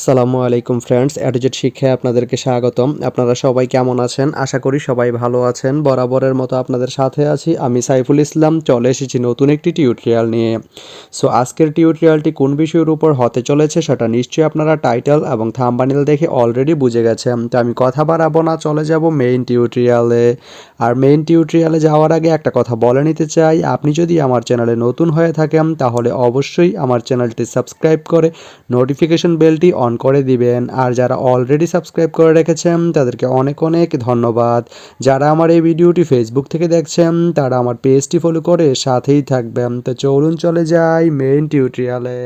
আসসালামু আলাইকুম ফ্রেন্ডস, এডুজেট শিক্ষায় আপনাদেরকে স্বাগতম। আপনারা সবাই কেমন আছেন? আশা করি সবাই ভালো আছেন। বরাবরের মতো আপনাদের সাথে আছি আমি সাইফুল ইসলাম। চলে এসেছি নতুন একটি টিউটোরিয়াল নিয়ে। সো আজকের টিউটোরিয়ালটি কোন বিষয়ের উপর হতে চলেছে সেটা নিশ্চয়ই আপনারা টাইটেল এবং থাম্বনেল দেখে অলরেডি বুঝে গেছেন। তো আমি কথা বাড়াবো না, চলে যাব মেইন টিউটোরিয়ালে। আর মেইন টিউটোরিয়ালে যাওয়ার আগে একটা কথা বলে নিতে চাই, আপনি যদি আমার চ্যানেলে নতুন হয়ে থাকেন তাহলে অবশ্যই আমার চ্যানেলটি সাবস্ক্রাইব করে নোটিফিকেশন বেলটি অন করে দিবেন। আর যারা অলরেডি সাবস্ক্রাইব করে রেখেছেন তাদেরকে অনেক অনেক ধন্যবাদ। যারা আমার এই ভিডিওটি ফেসবুক থেকে দেখছেন তারা আমার পেজটি ফলো করে সাথেই থাকবেন। তো চলুন চলে যাই মেইন টিউটোরিয়ালে।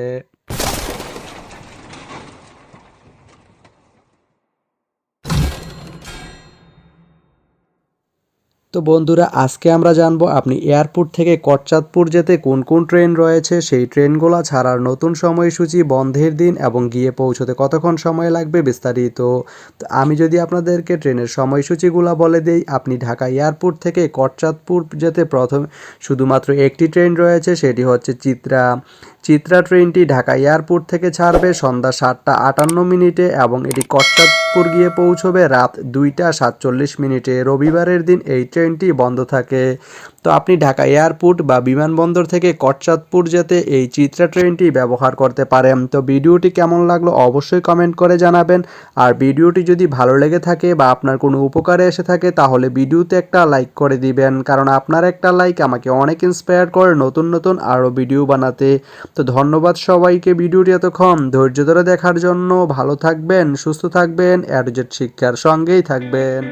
তো বন্ধুরা, আজকে আমরা জানবো আপনি এয়ারপোর্ট থেকে কচ্ছাদপুর যেতে কোন কোন ট্রেন রয়েছে, সেই ট্রেনগুলো ছাড়ার নতুন সময়সূচি, বন্ধের দিন এবং গিয়ে পৌঁছতে কতক্ষণ সময় লাগবে বিস্তারিত। তো আমি যদি আপনাদেরকে ট্রেনের সময়সূচিগুলো বলে দেই, আপনি ঢাকা এয়ারপোর্ট থেকে কচ্ছাদপুর যেতে শুধুমাত্র একটি ট্রেন রয়েছে, সেটি হচ্ছে চিত্রা ট্রেনটি ঢাকা এয়ারপোর্ট থেকে ছাড়বে সন্ধ্যা 7:58 এবং এটি কচ্ছাদপুর গিয়ে পৌঁছবে রাত 2:47। রবিবারের দিন এই ট্রেনটি বন্ধ থাকে। তো আপনি ঢাকা এয়ারপোর্ট বা বিমানবন্দর থেকে কচ্ছাদপুর যেতে এই চিত্রা ট্রেনটি ব্যবহার করতে পারেন। তো ভিডিওটি কেমন লাগলো অবশ্যই কমেন্ট করে জানাবেন। আর ভিডিওটি যদি ভালো লেগে থাকে বা আপনার কোনো উপকারে এসে থাকে তাহলে ভিডিওতে একটা লাইক করে দিবেন, কারণ আপনার একটা লাইক আমাকে অনেক ইন্সপায়ার করে নতুন নতুন আরও ভিডিও বানাতে। তো ধন্যবাদ সবাইকে ভিডিওটি এতক্ষণ ধৈর্য ধরে দেখার জন্য। ভালো থাকবেন, সুস্থ থাকবেন, এডুজেট শিক্ষার সঙ্গেই থাকবেন।